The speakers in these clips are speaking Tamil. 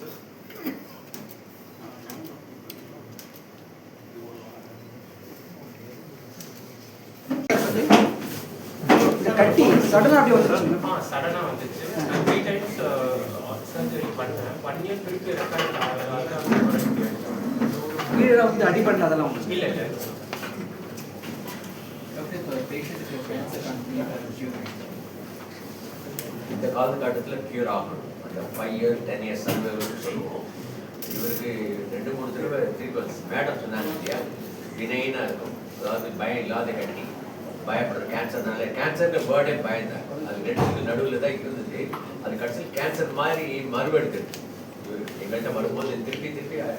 sir. கட்டி சடனா அப்படி வந்துச்சு. சடனா வந்துச்சு. 3 டைம்ஸ் சர்ஜரி பண்ணேன். 1 இயர் திருப்பி ரெக்கார்ட் கீழே வந்து அடிபட்ட அதெல்லாம் ஒன்று இல்ல இந்த காலகட்டத்தில் கியூர் ஆகணும். அந்த 5 இயர்ஸ் 10 இயர்ஸ் சர்வைவல்னு சொல்லுவோம். இவருக்கு 2-3 தடவை திருப்பி மேடம் சொன்னாங்க இல்லையா, வினைனா இருக்கும். அதாவது பயம் இல்லாத கட்டி பயப்படுற கேன்சர்னால கேன்சர்ன்ற பேர்டே பயந்தாங்க. அது ரெண்டுக்கு நடுவில் தான் இருந்தது. அது கடைசியில் கேன்சர் மாதிரி மறுவெடுக்குது. எங்கள்கிட்ட வரும்போது திருப்பி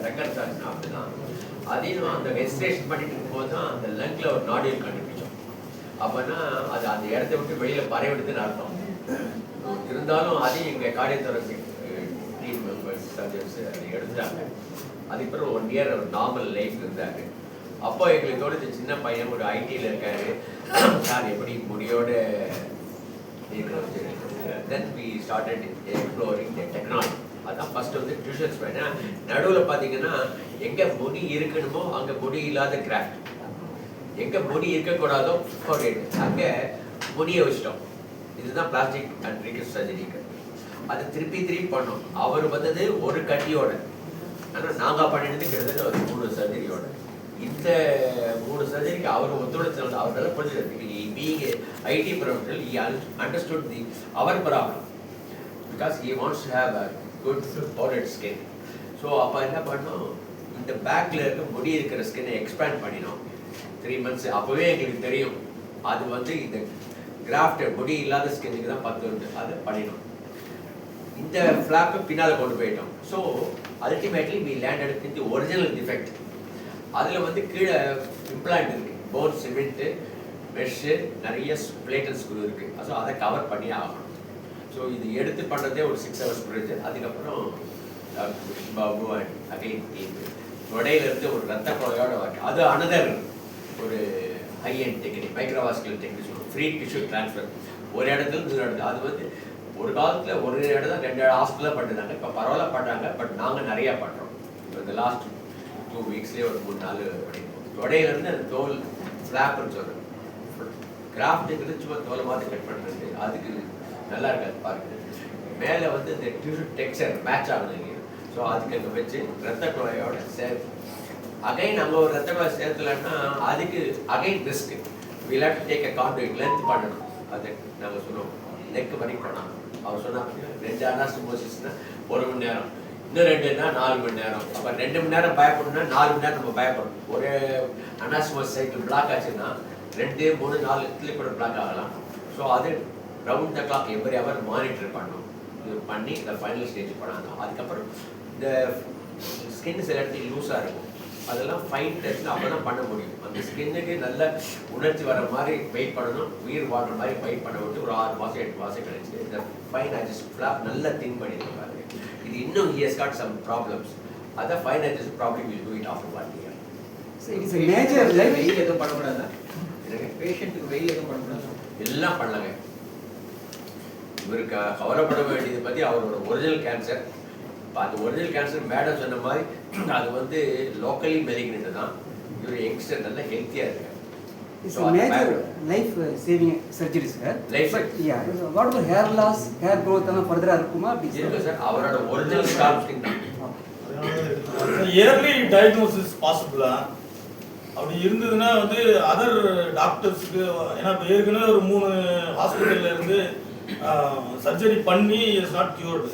ரெக்கர்ஸ் ஆச்சுன்னா அப்படிதான். அதையும் அந்த ரெஜிஸ்ட்ரேஷன் பண்ணிட்டு இருக்கும்போது தான் அந்த லங்க்ல ஒரு நாடியல் கண்டுபிடிச்சோம். அப்போனா அது அந்த இடத்த விட்டு வெளியில் பறையெடுத்துன்னு அர்த்தம். இருந்தாலும் அதையும் எங்கள் கார்டியோதொராசிக் டீம் மெம்பர்ஸ் சர்ஜன்ஸ் அதை எடுத்துட்டாங்க. அதுக்கப்புறம் 1 இயர் ஒரு நார்மல் லைஃப் இருந்தாரு. அப்போ எங்களுக்கு தோணுது, சின்ன பையன் ஒரு ஐடியில் இருக்காரு, சார் எப்படி முடியோட then we started exploring the technology. அதான் ஃபர்ஸ்ட் வந்து டியூஷன்ஸ் பண்ணேன். நடுவில் பார்த்தீங்கன்னா எங்கே முடி இருக்கணுமோ அங்கே முடி இல்லாத கிராஃப்ட், எங்கே முடி இருக்கக்கூடாதோ அங்கே முடியை வச்சிட்டோம். இதுதான் பிளாஸ்டிக் அண்ட் ரீகன்ஸ்ட்ரக்டிவ் சர்ஜரிக்கு. அதை திருப்பி பண்ணோம். அவர் வந்தது ஒரு கட்டியோட, ஆனால் நாங்கள் பண்ணினது கிட்டத்தட்ட ஒரு 3 சர்ஜரியோட. இந்த 3 சர்ஜரிக்கு அவர் ஒத்துழைச்சது. அவர் நல்லா புரிஞ்சுக்கிறது. Being ID professional, he understood our problem because he wants to have a good forehead skin. So அப்போ என்ன பண்ணோம், இந்த பேக்கில் இருக்க முடி இருக்கிற ஸ்கின்னை எக்ஸ்பேண்ட் பண்ணினோம் 3 months. அப்போவே எங்களுக்கு தெரியும் அது வந்து இந்த கிராஃப்ட் முடி இல்லாத ஸ்கின்னுக்கு தான் 10 உண்டு. அதை பண்ணினோம். இந்த ஃப்ளாப்பை பின்னால் கொண்டு போயிட்டோம். So ultimately we landed with the original defect. அதில் வந்து கீழே இம்ப்ளான்ட் இருக்குது, போன் சிமெண்ட்டு, மெஷ்ஷு, நிறைய பிளேட் அண்ட் ஸ்க்ரூ இருக்குது. ஸோ அதை கவர் பண்ணி ஆகணும். ஸோ இது எடுத்து பண்ணுறதே ஒரு 6 hours ப்ரொஜெக்ட். அதுக்கப்புறம் பாபு அண்ட் அகைன் டீம் தொடையிலேருந்து ஒரு ரத்த குழாயோட வாங்க. அது அனதர் ஒரு high and technique, microvascular technique சொல்லுவோம், ஃப்ரீ டிஷ்யூ ட்ரான்ஸ்ஃபர். ஒரு இடத்துல இன்னொரு இடத்துல. அது வந்து ஒரு காலத்தில் ஒரு இடம் தான் 2 ஹாஸ்பிட்டலாக பண்ணுறாங்க. இப்போ பரவாயில்ல பண்ணுறாங்க. பட் நாங்கள் நிறையா பண்ணுறோம். இப்போ இந்த லாஸ்ட் 2 வீக்ஸ்லேயே ஒரு 3-4 பண்ணியிருக்கோம். தொடையிலேருந்து அந்த தோல் ஃப்ளாப்னு சொல்கிறோம். கிராஃப்ட்டுங்கிறது சும்மா தோலை மாதிரி கட் பண்ணுறது, அதுக்கு நல்லா இருக்காது பாருங்க. மேலே வந்து இந்த டிஷ்யூ டெக்ஸ்சர் மேட்ச் ஆகுது. ஸோ அதுக்கு அங்கே வச்சு ரத்த குழாயோட சேர்த்து அகைன் நம்ம ஒரு ரத்த குழாய் சேர்த்துலன்னா அதுக்கு again risk. Will have to take a contract length பண்ணணும். அது நாங்கள் சொல்லுவோம் நெக் வரைக்கும் பண்ணாங்க. அவர் சொன்னாங்க 2 அனாஸ்டமோசிஸ்னா 1 மணி நேரம், இன்னும் 2னா 4 மணி நேரம். அப்போ 2 மணி நேரம் பயப்படணும்னா 4 மணி நேரம் நம்ம பயப்படணும். ஒரு அனாஸ்டமோசிஸ் சைக்கிள் பிளாக் ஆச்சுன்னா 2, 3, 4 கூட பிளாக் ஆகலாம். ஸோ அது round the clock every hour monitor பண்ணணும். இது பண்ணி இந்த ஃபைனல் ஸ்டேஜ் பண்ணாங்க. அதுக்கப்புறம் இந்த ஸ்கின் சில இடத்துக்கு லூஸாக இருக்கும், அதெல்லாம் ஃபைன் டெஸ்ட் அப்போ தான் பண்ண முடியும். அந்த ஸ்கின்னுக்கு நல்ல உணர்ச்சி வர மாதிரி வெயிட் பண்ணணும், உயிர் வாழ்ற மாதிரி வெயிட் பண்ண விட்டு ஒரு 6 மாதம் 8 மாதம் கழிச்சு இந்த ஃபைன் அட்ஜஸ்ட் ஃப்ளாப் நல்லா திங்க் பண்ணியிருக்காங்க. இது இன்னும் he has got some problems. அதை fine adjust probably will do it after 1 year. So it is a major வெயில் எதுவும் பண்ணக்கூடாதா? பேஷண்ட்டுக்கு வெயில் எதுவும் பண்ணக்கூடாது? எல்லாம் பண்ணலாங்க. இவருக்கு கவலைப்பட வேண்டியதை பற்றி அவரோட ஒரிஜினல் கேன்சர். இப்போ அந்த ஒரிஜினல் கேன்சர் மேடம் சொன்ன மாதிரி அது வந்து லோக்கலி மெலிக்னன்ட் தான். இவர் யங்ஸ்டர் நல்லா ஹெல்த்தியாக இருக்காரு. It's a major life saving surgery sir. Life yeah. What about hair loss, hair growth எல்லாம் further இருக்குமா? இருக்கு சார். அவரோட ஒரிஜினல் ஸ்கால்ப் ஸ்கின் தான். இயர்லி டயக்னோசிஸ் பாசிபிளா? அப்படி இருந்ததுன்னா வந்து அதர் டாக்டர்ஸ்க்கு, ஏன்னா இப்போ ஏற்கனவே ஒரு 3 ஹாஸ்பிட்டல்ல இருந்து சர்ஜரி பண்ணி is not cured.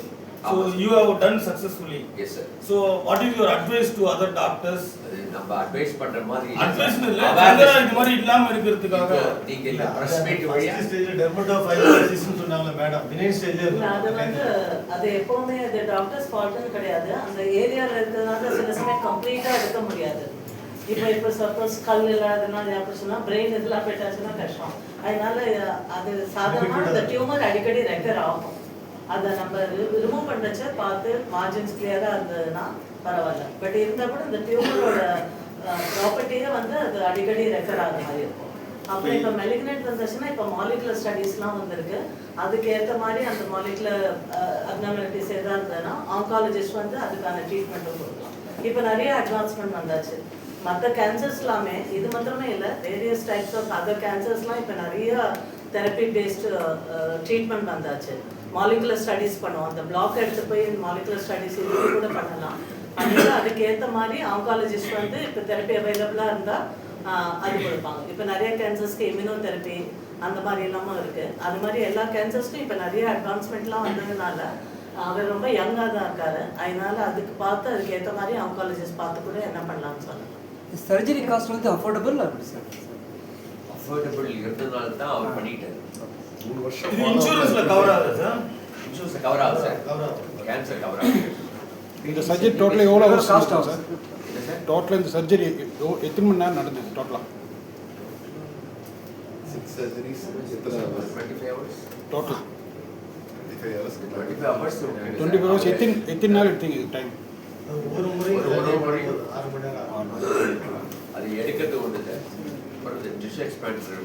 So you have done successfully. Yes sir. So what is your advice to other doctors? நம்ம அட்வைஸ் பண்ற மாதிரி அட்வைஸ் இல்ல, இந்த மாதிரி இல்லாம இருக்கிறதுக்காக நீங்க இந்த பிரஸ் மீட் வழியா ஸ்டேஜ்ல டெர்மட்டோஃபைப்ரோசிஸ் சொன்னாங்க மேடம். பினைல் ஸ்டேஜ்ல அது வந்து அது எப்பவுமே அது டாக்டர்ஸ் ஃபால்ட்னு கிடையாது. அந்த ஏரியால இருக்கிறதுனால சில சமயம் கம்ப்ளீட்டா எடுக்க முடியாது. இப்போ சப்போஸ் கல் இல்லாததுன்னா அப்படி சொன்னா பிரெயின் இதெல்லாம் போயிட்டாச்சுன்னா கஷ்டம். அதனால அது சாதாரணமாக அந்த டியூமர் அடிக்கடி ரெக்கர் ஆகும். அதை நம்ம ரிமூவ் பண்ணச்ச பார்த்து மார்ஜின்ஸ் கிளியராக இருந்ததுன்னா பரவாயில்ல. பட் இருந்தால் கூட இந்த டியூமரோட ப்ராப்பர்ட்டியே வந்து அது அடிக்கடி ரெக்கர் ஆகிற மாதிரி இருக்கும். அப்புறம் இப்போ மெலிக்னன்ட் வந்துச்சுன்னா இப்போ மாலிகுலர் ஸ்டடீஸ்லாம் வந்திருக்கு. அதுக்கு ஏற்ற மாதிரி அந்த மாலிகுலர் அப்னார்மாலிட்டிஸ் எதாக இருந்ததுன்னா ஆங்காலஜிஸ்ட் வந்து அதுக்கான ட்ரீட்மெண்ட்டும் கொடுக்கலாம். இப்போ நிறைய அட்வான்ஸ்மெண்ட் வந்தாச்சு. மற்ற கேன்சர்ஸ் எல்லாமே இது மாத்திரமே இல்லை, வேரியஸ் டைப்ஸ் ஆஃப் அதர் கேன்சர்ஸ்லாம் இப்போ நிறைய தெரப்பி பேஸ்டு ட்ரீட்மெண்ட் வந்தாச்சு. மாலிகுலர் ஸ்டடீஸ் பண்ணுவோம், அந்த பிளாக் எடுத்து போய் மாலிகுலர் ஸ்டடீஸ் இது கூட பண்ணலாம். பண்ணிட்டு அதுக்கு ஏற்ற மாதிரி ஆங்காலஜிஸ்ட் வந்து இப்போ தெரப்பி அவைலபிளாக இருந்தால் அது கொடுப்பாங்க. இப்போ நிறைய கேன்சர்ஸ்க்கு இம்யூனோதெரப்பி அந்த மாதிரி எல்லாமும் இருக்குது. அது மாதிரி எல்லா கேன்சர்ஸ்க்கும் இப்போ நிறைய அட்வான்ஸ்மெண்ட்லாம் வந்ததுனால அவர் ரொம்ப யங்காக தான் இருக்காரு. அதனால அதுக்கு பார்த்து அதுக்கு ஏற்ற மாதிரி ஆங்காலஜிஸ்ட் பார்த்து கூட என்ன பண்ணலாம்னு சொல்லலாம். சர்ஜரி காஸ்ட் வந்து அஃபோர்டபுள் அப்படி சார்? அஃபோர்டபுள் இருந்ததுனால தான் அவர் பண்ணிட்டாரு. 3 வருஷம் இது இன்சூரன்ஸ்ல கவர் ஆகுது சார்? இன்சூரன்ஸ் கவர் ஆகுது சார், கேன்சர் கவர் ஆகுது. இந்த சர்ஜரி டோட்டலாக எவ்வளோ ஹவர்ஸ் காஸ்ட் ஆகும் ஆகும் சார்? சார் டோட்டலாக இந்த சர்ஜரி எத்தனை மணி நேரம் நடந்தது டோட்டலாக? 6 surgeries, எத்தனை hours? 25 hours. Total 25 hours. 25 hours. 25 hours எத்தனை நாள் எடுத்தீங்க டைம்? ஒரு முறை ஒரு முறை 6 மணி நேரம். அது எடுக்கிறது ஒன்று சார். அப்புறம் இந்த டிஷ் எக்ஸ்பேண்டர்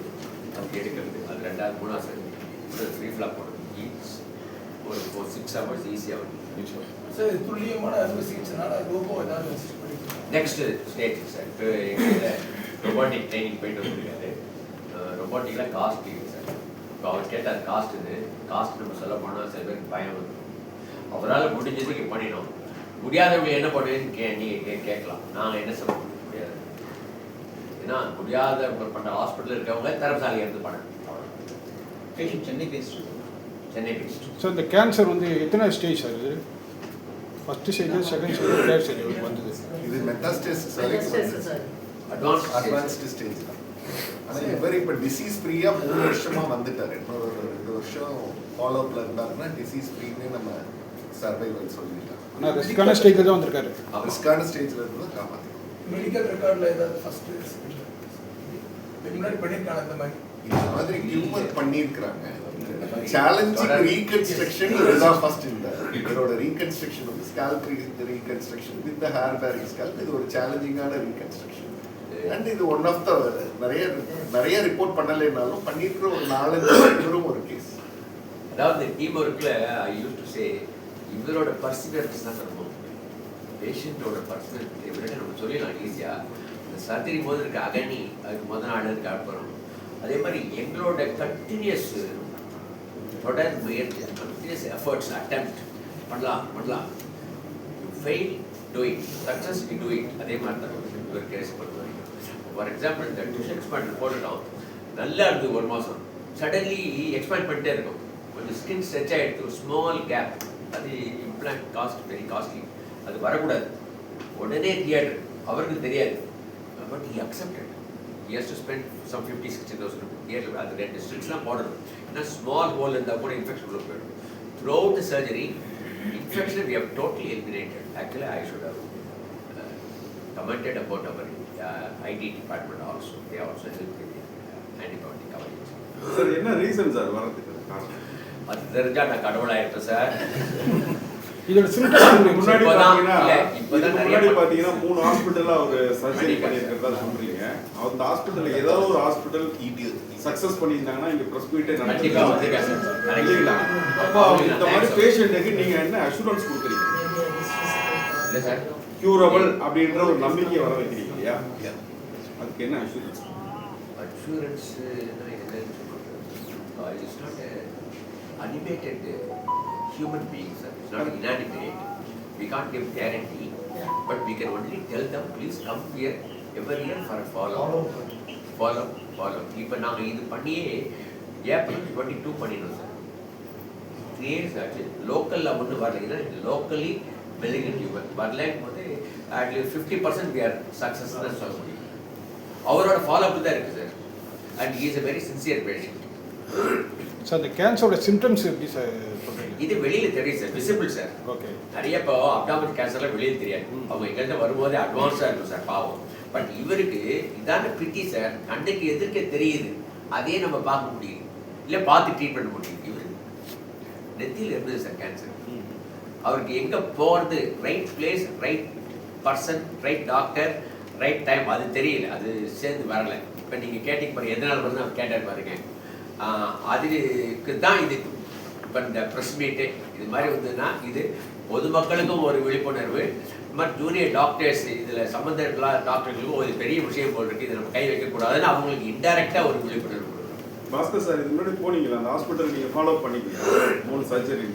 அது எடுக்கிறது அது 2வது 3வது சார். ஃப்ரீ ஃப்ளாப் போடுறது ஈச் ஒரு 6 hours ஈஸியாக வந்து சார் இது துல்லியமான அறுவை சிகிச்சைனால ரோபோ ஏதாவது நெக்ஸ்ட் ஸ்டேஜ் சார். இப்போ எங்கள் ரொபாட்டிக் ட்ரைனிங் போயிட்டு வந்துருக்காரு. ரொபாட்டிக்லாம் காஸ்ட் இருக்குது சார். இப்போ அவர் கேட்டார் காஸ்ட் நம்ம சொல்ல போனால் சில பேருக்கு பயம் வந்துடும். அவரால் முடிஞ்சதுக்கு பண்ணினோம். முடியாதவங்க என்ன பண்ணுவேன்னு நீங்கள் கேட்கலாம். நாங்கள் என்ன சொல்ல முடியாது. ஏன்னா முடியாதவங்க பண்ண ஹாஸ்பிட்டல் இருக்கவங்க தரசாலையை இருந்து பண்ண patient Chennai based. Chennai based. So இந்த கேன்சர் வந்து எத்தனை ஸ்டேஜ் சார் இது? First stage, second stage, third stage வந்தது? இது மெட்டாஸ்டேசிஸ் வரைக்கும் சார் அட்வான்ஸ்டு ஸ்டேஜ் தான். ஆனால் இவர் இப்போ டிசீஸ் ஃப்ரீயாக 3 வருஷமா வந்துட்டார். இன்னொரு 2 வருஷம் ஃபாலோஅப்பில் இருந்தாருன்னா டிசீஸ் ஃப்ரீன்னு நம்ம சர்வைவல் சொல்லிட்டோம். ஆனால் ரிஸ்கான ஸ்டேஜில் தான் வந்திருக்காரு. ரிஸ்கான ஸ்டேஜில் இருந்து தான் காப்பாற்றிக்கணும். மெடிக்கல் ரெக்கார்ட்ல ஏதாவது ஃபர்ஸ்ட் முன்னாடி பண்ணிருக்காங்க இந்த மாதிரி இந்த மாதிரி டியூமர் பண்ணியிருக்கிறாங்க. சேலஞ்சிங் ரீகன்ஸ்ட்ரக்ஷன் இதுதான் ஃபர்ஸ்ட். இதோட ரீகன்ஸ்ட்ரக்ஷன் வந்து scalp reconstruction with hair bearing scalp. இது ஒரு சேலஞ்சிங்கான ரீகன்ஸ்ட்ரக்ஷன். அண்ட் இது ஒன் ஆஃப் த நிறைய ரிப்போர்ட் பண்ணலைனாலும் பண்ணியிருக்கிற ஒரு 4-5 ஒரு கேஸ். அதாவது டீம் ஒர்க்கில் ஐ யூஸ் டு சே இவரோட பர்சிவரன்ஸ் தான் ரொம்ப பேஷண்ட்டோட பர்சிவரன்ஸ் விட நம்ம சொல்லிடலாம் ஈஸியாக. இந்த சர்ஜரி போது இருக்க அகனி அதுக்கு முதல் நாள் இருக்க அப்புறம் அதே மாதிரி எங்களோட கண்டினியூஸ் தொடர் முயற்சி, கண்டினியூஸ் எஃபர்ட்ஸ், அட்டெம்ப்ட் பண்ணலாம். Fail do it, success we do it. அதே மாதிரி தான் இவர் கேஸ் பண்ணுவாங்க. ஃபார் எக்ஸாம்பிள் இந்த டிஷ் எக்ஸ்பேண்ட் போட்டுட்டோம், நல்லா இருந்தது 1 மாதம். சடன்லி எக்ஸ்பேண்ட் பண்ணிட்டே இருக்கும். கொஞ்சம் ஸ்கின் ஸ்ட்ரெச் ஆகிடுது, ஒரு ஸ்மால் கேப். அது இம்ப்ளான்ட் காஸ்ட் வெரி காஸ்ட்லி. அது வரக்கூடாது. உடனே தியேட்டர் அவருக்கு தெரியாது. But he accepted. He has to spend some 50,000-60,000 theatre. அது 2 ஸ்ட்ரிப்ஸ்லாம் போடணும். ஏன்னா ஸ்மால் ஹோல் இருந்தால் கூட இன்ஃபெக்ஷன் உள்ள போயிடும். Throughout the surgery, infection we have totally eliminated. Actually, I should have commented about our IT department also. They also help with the antibiotic coverage. Sir என்ன ரீசன் சார் வரதுக்கு காரணம்? அது தெரிஞ்சா நான் கடவுளாயிருப்பேன் சார். இதோட சிம்டம்ஸ் முன்னாடி இப்போதான் நிறைய பாத்தீங்கன்னா 3 ஹாஸ்பிட்டல்ல அவர் சர்ஜரி பண்ணியிருக்கிறதா சொல்றீங்க. அந்த ஹாஸ்பிட்டல் ஏதாவது ஒரு ஹாஸ்பிட்டல் சக்சஸ் பண்ணியிருந்தாங்கன்னா இங்க பிரஸ் மீட்டே கண்டிப்பா வந்திருக்கா சார். இல்லைங்களா? அப்போ இந்த மாதிரி பேஷண்ட்டுக்கு நீங்க என்ன அஷூரன்ஸ் கொடுக்குறீங்க? இல்லை சார், கியூரபிள் அப்படின்ற ஒரு நம்பிக்கையை வர வைக்கிறீங்க இல்லையா? அதுக்கு என்ன அஷூரன்ஸ்? அஷூரன்ஸ் என்னன்னு சொல்றது, it's not animated human beings, sir. It's not inanimate. We can't give guarantee, but we can only tell them, please come here every year for a follow. இப்போ நாங்கள் இது பண்ணியே ஏப்ரல் 22 பண்ணிடணும் சார். 3 years ஆச்சு. லோக்கலில் ஒன்று வரலைங்கன்னா லோக்கலி மெலிகன்ட் டியூமர் வரலைன்னு போது அட்லீஸ்ட் 50% we are success தான் சொல்ல முடியும். அவரோட ஃபாலோஅப் தான் இருக்குது sir. And he is a very sincere patient. Sir இந்த கேன்சரோட சிம்டம்ஸ் எப்படி சார் சொல்கிறீங்க? இது வெளியில் தெரியும் சார், விசிபிள் சார். ஓகே. நிறைய இப்போ அப்டாமினல் கேன்சர்லாம் வெளியில் தெரியாது. அவங்க எங்கள்கிட்ட வரும்போது அட்வான்ஸாக இருக்கும் சார், பாவம். பட் இவருக்கு இதான பிரிட்டி சார், கண்ணுக்கு எதிர்க்க தெரியுது, அதே நம்ம பார்க்க முடியுது, இல்லை பார்த்து ட்ரீட் பண்ண முடியுது. இவருக்கு நெத்தியில் இருந்தது சார் கேன்சர். அவருக்கு எங்கே போகிறது, right place, right person, right doctor, right time, அது தெரியல, அது சேர்ந்து வரலை. இப்போ நீங்கள் கேட்டீங்க பாருங்க எதனால் வந்து நான் கேட்டார் பாருங்க அதுக்கு தான் இது இப்போ இந்த ப்ரெஸ் மீட்டு இது மாதிரி வந்ததுன்னா இது பொதுமக்களுக்கும் ஒரு விழிப்புணர்வு, இந்த மாதிரி ஜூனியர் டாக்டர்ஸ் இதில் சம்மந்தப்பட்ட டாக்டர்களுக்கும் ஒரு பெரிய விஷயம் போல் இருக்குது, இதை நம்ம கை வைக்கக்கூடாதுன்னு அவங்களுக்கு இன்டெரக்டாக ஒரு விழிப்புணர்வு. பாஸ்கர் சார் இது முன்னாடி போனீங்களா அந்த ஹாஸ்பிட்டல் நீங்கள் ஃபாலோ பண்ணிக்கலாம் 3 சர்ஜரி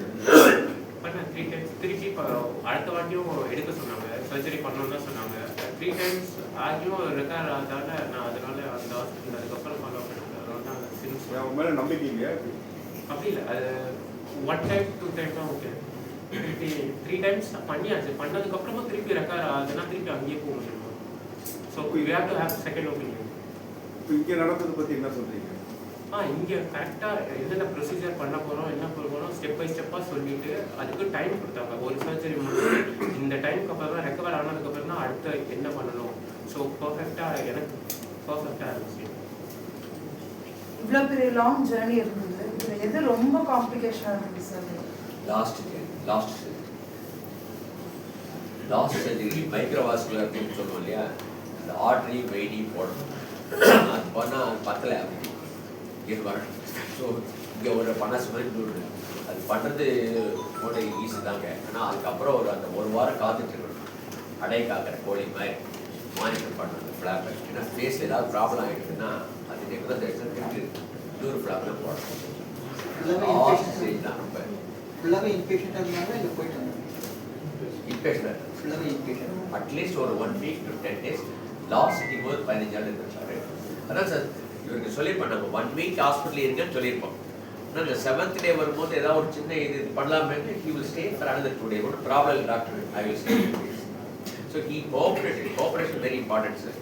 பண்ணேன் 3 டைம்ஸ். திருப்பி இப்போ அடுத்த வாட்டியும் எடுக்க சொன்னாங்க, சர்ஜரி பண்ணணும்னு தான் சொன்னாங்க. 3 டைம்ஸ் ஆகியும் ரெக்கார்ட் ஆகாதால நான் அதனால அந்த ஹாஸ்பிட்டல் அதுக்கப்புறம் ஃபாலோ பண்ணேன். அதனால தான் சின்ஸ் அவங்க மேலே நம்பிக்கை இல்லையா? அப்படி இல்லை, அது 1 டைம் 2 டைம் தான் ஓகே. திருப்பி 3 டைம்ஸ் பண்ணியாச்சு. பண்ணதுக்கப்புறமா திருப்பி ரெக்கார்ட் ஆகுதுன்னா திருப்பி அங்கேயே போக முடியுமா? So we have to have second opinion. இப்போ இங்கே நடந்ததை பற்றி என்ன சொல்கிறீங்க? இங்கே கரெக்டாக என்னென்ன ப்ரொசீஜர் பண்ண போகிறோம் என்ன போகிறோம் ஸ்டெப் பை ஸ்டெப்பாக சொல்லிட்டு அதுக்கு டைம் கொடுத்தாங்க. ஒரு சர்ஜரி முடிச்சு இந்த டைமுக்கு அப்புறம் தான் ரெக்கவர் ஆனதுக்கப்புறம் தான் அடுத்து என்ன பண்ணணும். ஸோ பர்ஃபெக்டாக எனக்கு பர்ஃபெக்டாக இருந்துச்சு. இவ்வளோ பெரிய லாங் ஜேர்னி இருந்தது, இதில் எது ரொம்ப காம்ப்ளிகேஷனாக இருந்தது சார்? லாஸ்ட் சர்ஜரி மைக்ரோவாஸ்குலர் அப்படின்னு சொல்லுவோம் இல்லையா, அந்த ஆர்டரி வெயினி போடணும். அது பண்ணால் பத்தலை அப்படி இங்கே வரணும். ஸோ இங்கே ஒரு 50 மணி அது பண்ணுறது கூட ஈஸி தாங்க. ஆனால் அதுக்கப்புறம் அந்த 1 வாரம் காத்துட்ருக்கணும். அடை காக்கிற கோழி மாதிரி மானிட்டர் பண்ணணும் அந்த ஃப்ளாப்பை. ஏன்னா ஃபேஸில் ஏதாவது ப்ராப்ளம் ஆகிடுதுன்னா அது நெக்ஸ்ட் இன்னொரு ஃப்ளாப்லாம் போடணும். லாஸ்ட் ஸ்டேஜ் தான் ரொம்ப ஃபுல்லாகவே இன்பேஷண்டாக இருந்தாங்க இல்லை போயிட்டு வந்தாங்க? இன்பேஷன் ஃபுல்லாகவே இன்பேஷன். அட்லீஸ்ட் ஒரு 1 week to 10 days. Last sitting போது 15 நாள் இருந்துச்சாரு. அதான் சார் இவருக்கு சொல்லியிருப்போம், நம்ம 1 week ஹாஸ்பிட்டல் இருக்குன்னு சொல்லியிருப்போம். ஆனால் இந்த 7th day வரும்போது ஏதாவது ஒரு சின்ன இது பண்ணலாமே, he will stay for another 2 days. ஒரு ப்ராப்ளம் இல்லை doctor, I will stay 2 days. So he cooperated. Cooperation very important, sir.